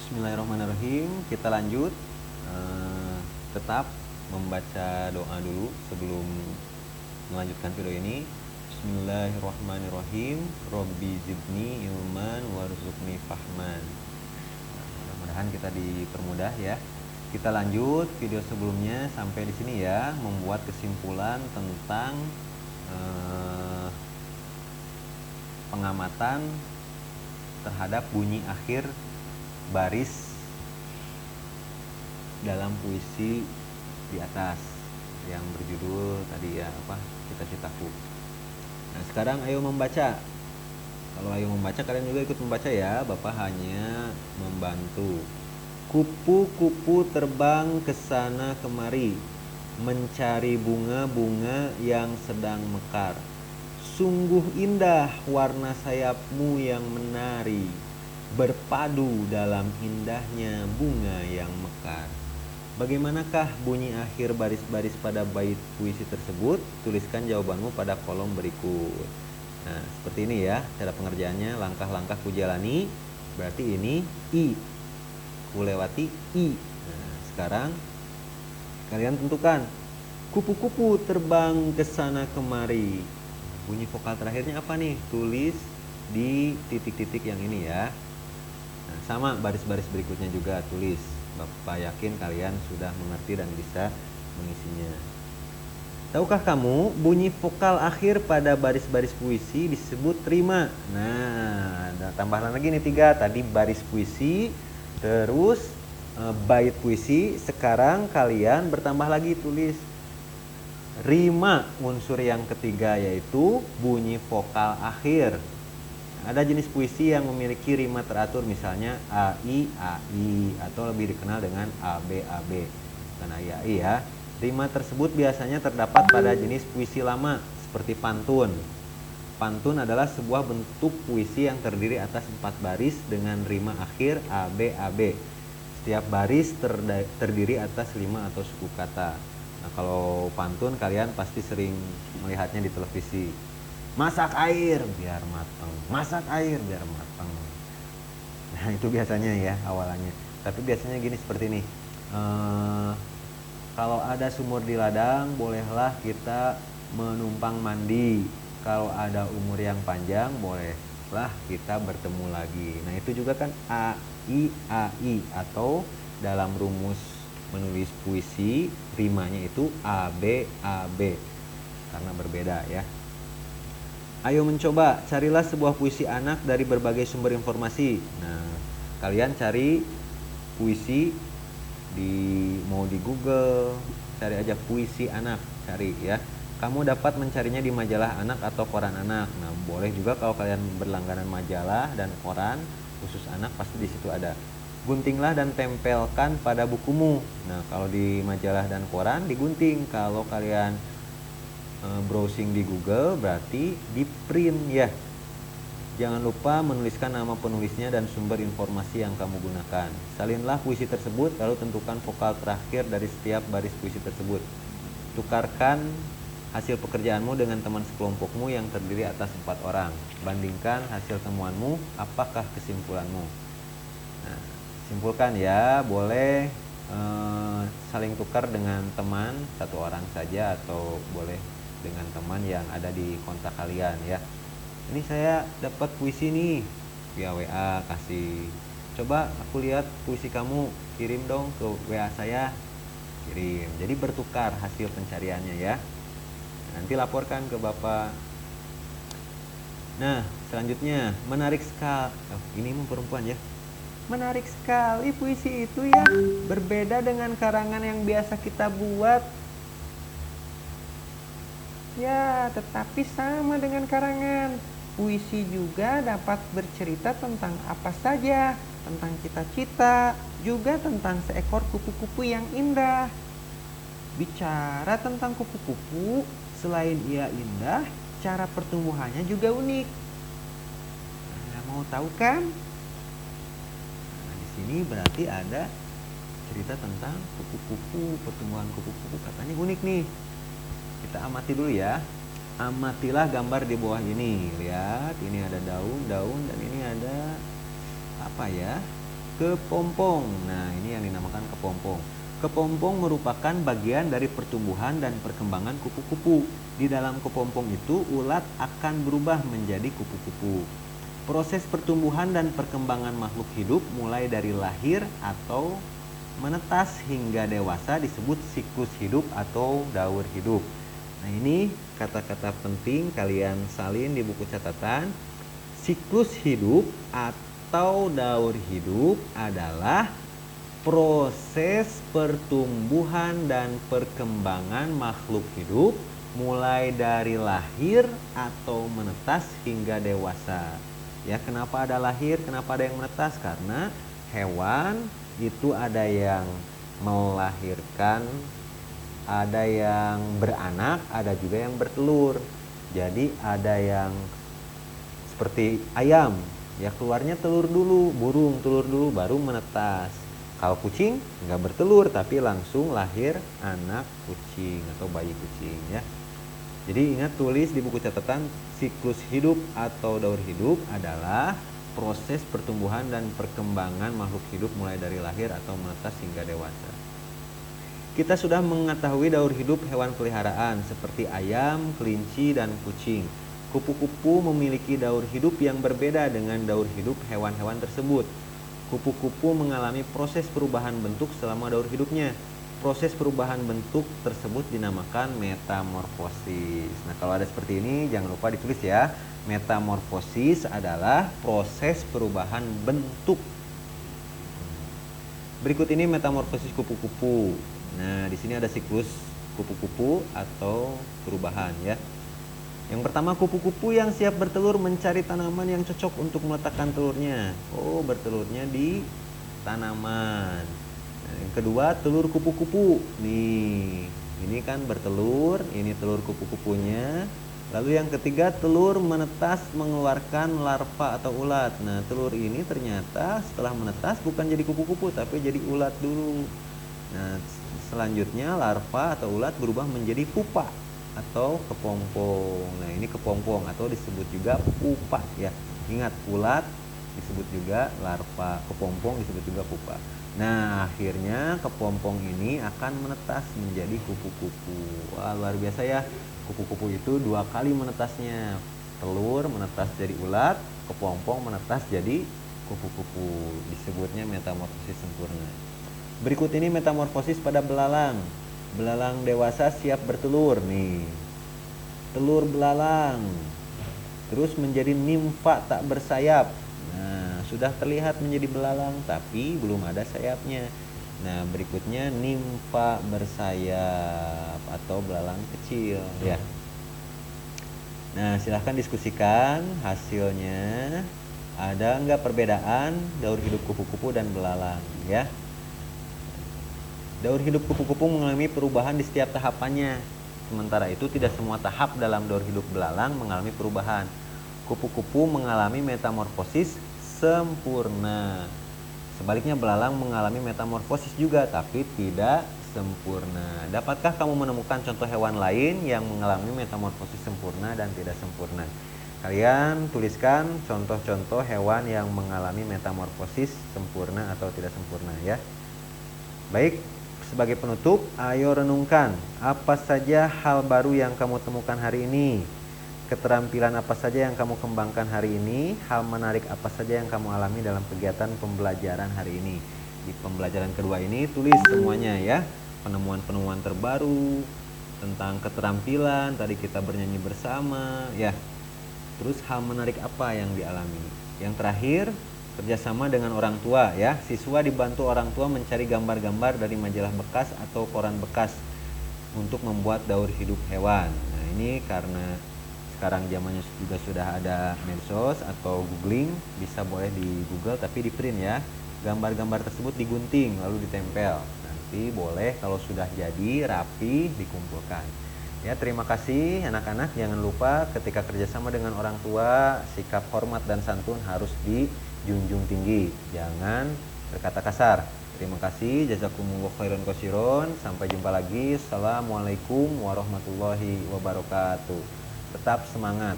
Bismillahirrahmanirrahim. Kita lanjut. Tetap membaca doa dulu sebelum melanjutkan video ini. Bismillahirrahmanirrahim. Robbi zidni ilman warzuqni fahman. Mudah-mudahan kita dipermudah ya. Kita lanjut video sebelumnya sampai di sini ya, membuat kesimpulan tentang pengamatan terhadap bunyi akhir baris dalam puisi di atas yang berjudul tadi ya cita-citaku. Nah, sekarang ayo membaca. Kalau ayo membaca, kalian juga ikut membaca ya. Bapak hanya membantu. Kupu-kupu terbang ke sana kemari, mencari bunga-bunga yang sedang mekar. Sungguh indah warna sayapmu yang menari, berpadu dalam indahnya bunga yang mekar. Bagaimanakah bunyi akhir baris-baris pada bait puisi tersebut? Tuliskan jawabanmu pada kolom berikut. Nah, seperti ini ya cara pengerjaannya, langkah-langkah ku jalani. Berarti ini I, ku lewati I. Nah, sekarang kalian tentukan. Kupu-kupu terbang ke sana kemari. Bunyi vokal terakhirnya apa nih? Tulis di titik-titik yang ini ya. Nah, sama baris-baris berikutnya juga tulis. Bapak yakin kalian sudah mengerti dan bisa mengisinya. Tahukah kamu bunyi vokal akhir pada baris-baris puisi disebut rima? Nah, ada tambahan lagi nih 3. Tadi baris puisi, terus bait puisi. Sekarang kalian bertambah lagi tulis rima, unsur yang ketiga yaitu bunyi vokal akhir. Ada jenis puisi yang memiliki rima teratur, misalnya AI, AI, atau lebih dikenal dengan AB, AB. Bukan AI, AI ya. Rima tersebut biasanya terdapat pada jenis puisi lama, seperti pantun. Pantun adalah sebuah bentuk puisi yang terdiri atas 4 baris dengan rima akhir AB, AB. Setiap baris terdiri atas 5 atau suku kata. Nah, kalau pantun kalian pasti sering melihatnya di televisi. Masak air biar matang, masak air biar matang. Nah, itu biasanya ya awalannya. Tapi biasanya gini, seperti ini. Kalau ada sumur di ladang, bolehlah kita menumpang mandi. Kalau ada umur yang panjang, bolehlah kita bertemu lagi. Nah, itu juga kan AI, atau dalam rumus menulis puisi rimanya itu AB, AB, karena berbeda ya. Ayo mencoba, carilah sebuah puisi anak dari berbagai sumber informasi. Nah, kalian cari puisi mau di Google, cari aja puisi anak, cari ya. Kamu dapat mencarinya di majalah anak atau koran anak. Nah, boleh juga kalau kalian berlangganan majalah dan koran khusus anak, pasti di situ ada. Guntinglah dan tempelkan pada bukumu. Nah, kalau di majalah dan koran digunting. Kalau kalian browsing di Google berarti di print ya. Jangan lupa menuliskan nama penulisnya dan sumber informasi yang kamu gunakan. Salinlah puisi tersebut, lalu tentukan vokal terakhir dari setiap baris puisi tersebut. Tukarkan hasil pekerjaanmu dengan teman sekelompokmu yang terdiri atas 4 orang. Bandingkan hasil temuanmu, apakah kesimpulanmu? Nah, simpulkan ya, boleh saling tukar dengan teman 1 orang saja, atau boleh dengan teman yang ada di kontak kalian ya. Ini saya dapat puisi nih via WA, kasih, coba aku lihat puisi kamu, kirim dong ke WA saya, kirim. Jadi bertukar hasil pencariannya ya. Nanti laporkan ke Bapak. Nah, selanjutnya menarik sekali. Ini perempuan ya. Menarik sekali puisi itu ya. Berbeda dengan karangan yang biasa kita buat. Ya, tetapi sama dengan karangan. Puisi juga dapat bercerita tentang apa saja, tentang cita-cita, juga tentang seekor kupu-kupu yang indah. Bicara tentang kupu-kupu, selain ia indah, cara pertumbuhannya juga unik. Nah, mau tahu kan? Nah, di sini berarti ada cerita tentang kupu-kupu, pertumbuhan kupu-kupu, katanya unik nih. Kita amati dulu ya. Amatilah gambar di bawah ini. Lihat, ini ada daun-daun dan ini ada apa ya? Kepompong. Nah, ini yang dinamakan kepompong. Kepompong merupakan bagian dari pertumbuhan dan perkembangan kupu-kupu. Di dalam kepompong itu, ulat akan berubah menjadi kupu-kupu. Proses pertumbuhan dan perkembangan makhluk hidup mulai dari lahir atau menetas hingga dewasa disebut siklus hidup atau daur hidup. Nah, ini kata-kata penting kalian salin di buku catatan. Siklus hidup atau daur hidup adalah proses pertumbuhan dan perkembangan makhluk hidup mulai dari lahir atau menetas hingga dewasa. Ya, kenapa ada lahir, kenapa ada yang menetas? Karena hewan itu ada yang melahirkan, ada yang beranak, ada juga yang bertelur. Jadi ada yang seperti ayam, ya keluarnya telur dulu, burung telur dulu baru menetas. Kalau kucing nggak bertelur tapi langsung lahir anak kucing atau bayi kucing ya. Jadi ingat, tulis di buku catatan, siklus hidup atau daur hidup adalah proses pertumbuhan dan perkembangan makhluk hidup mulai dari lahir atau menetas hingga dewasa. Kita sudah mengetahui daur hidup hewan peliharaan seperti ayam, kelinci, dan kucing. Kupu-kupu memiliki daur hidup yang berbeda dengan daur hidup hewan-hewan tersebut. Kupu-kupu mengalami proses perubahan bentuk selama daur hidupnya. Proses perubahan bentuk tersebut dinamakan metamorfosis. Nah, kalau ada seperti ini jangan lupa ditulis ya. Metamorfosis adalah proses perubahan bentuk. Berikut ini metamorfosis kupu-kupu. Nah, di sini ada siklus kupu-kupu atau perubahan ya. Yang pertama, kupu-kupu yang siap bertelur mencari tanaman yang cocok untuk meletakkan telurnya. Oh, bertelurnya di tanaman. Nah, yang kedua, telur kupu-kupu. Nih, ini kan bertelur, ini telur kupu-kupunya. Lalu yang ketiga, telur menetas mengeluarkan larva atau ulat. Nah, telur ini ternyata setelah menetas bukan jadi kupu-kupu tapi jadi ulat dulu. Nah, selanjutnya larva atau ulat berubah menjadi pupa atau kepompong. Nah, ini kepompong atau disebut juga pupa ya. Ingat, ulat disebut juga larva, kepompong disebut juga pupa. Nah, akhirnya kepompong ini akan menetas menjadi kupu-kupu. Wah, luar biasa ya. Kupu-kupu itu 2 kali menetasnya. Telur menetas jadi ulat, kepompong menetas jadi kupu-kupu. Disebutnya metamorfosis sempurna. Berikut ini metamorfosis pada belalang. Belalang dewasa siap bertelur nih. Telur belalang terus menjadi nimfa tak bersayap. Nah, sudah terlihat menjadi belalang tapi belum ada sayapnya. Nah, berikutnya nimfa bersayap atau belalang kecil ya. Nah, silahkan diskusikan hasilnya. Ada nggak perbedaan daur hidup kupu-kupu dan belalang ya? Daur hidup kupu-kupu mengalami perubahan di setiap tahapannya. Sementara itu tidak semua tahap dalam daur hidup belalang mengalami perubahan. Kupu-kupu mengalami metamorfosis sempurna. Sebaliknya belalang mengalami metamorfosis juga tapi tidak sempurna. Dapatkah kamu menemukan contoh hewan lain yang mengalami metamorfosis sempurna dan tidak sempurna? Kalian tuliskan contoh-contoh hewan yang mengalami metamorfosis sempurna atau tidak sempurna ya. Baik, sebagai penutup, ayo renungkan apa saja hal baru yang kamu temukan hari ini. Keterampilan apa saja yang kamu kembangkan hari ini? Hal menarik apa saja yang kamu alami dalam kegiatan pembelajaran hari ini? Di pembelajaran kedua ini tulis semuanya ya. Penemuan-penemuan terbaru tentang keterampilan, tadi kita bernyanyi bersama ya. Terus hal menarik apa yang dialami? Yang terakhir, kerjasama dengan orang tua ya. Siswa dibantu orang tua mencari gambar-gambar dari majalah bekas atau koran bekas untuk membuat daur hidup hewan. Nah, ini karena sekarang zamannya juga sudah ada medsos atau googling, bisa boleh di Google tapi di print ya. Gambar-gambar tersebut digunting lalu ditempel. Nanti boleh kalau sudah jadi rapi dikumpulkan. Ya, terima kasih anak-anak. Jangan lupa ketika kerjasama dengan orang tua, sikap hormat dan santun harus dijunjung tinggi. Jangan berkata kasar. Terima kasih. Jazakumullah khairan kasiron. Sampai jumpa lagi. Assalamualaikum warahmatullahi wabarakatuh. Tetap semangat.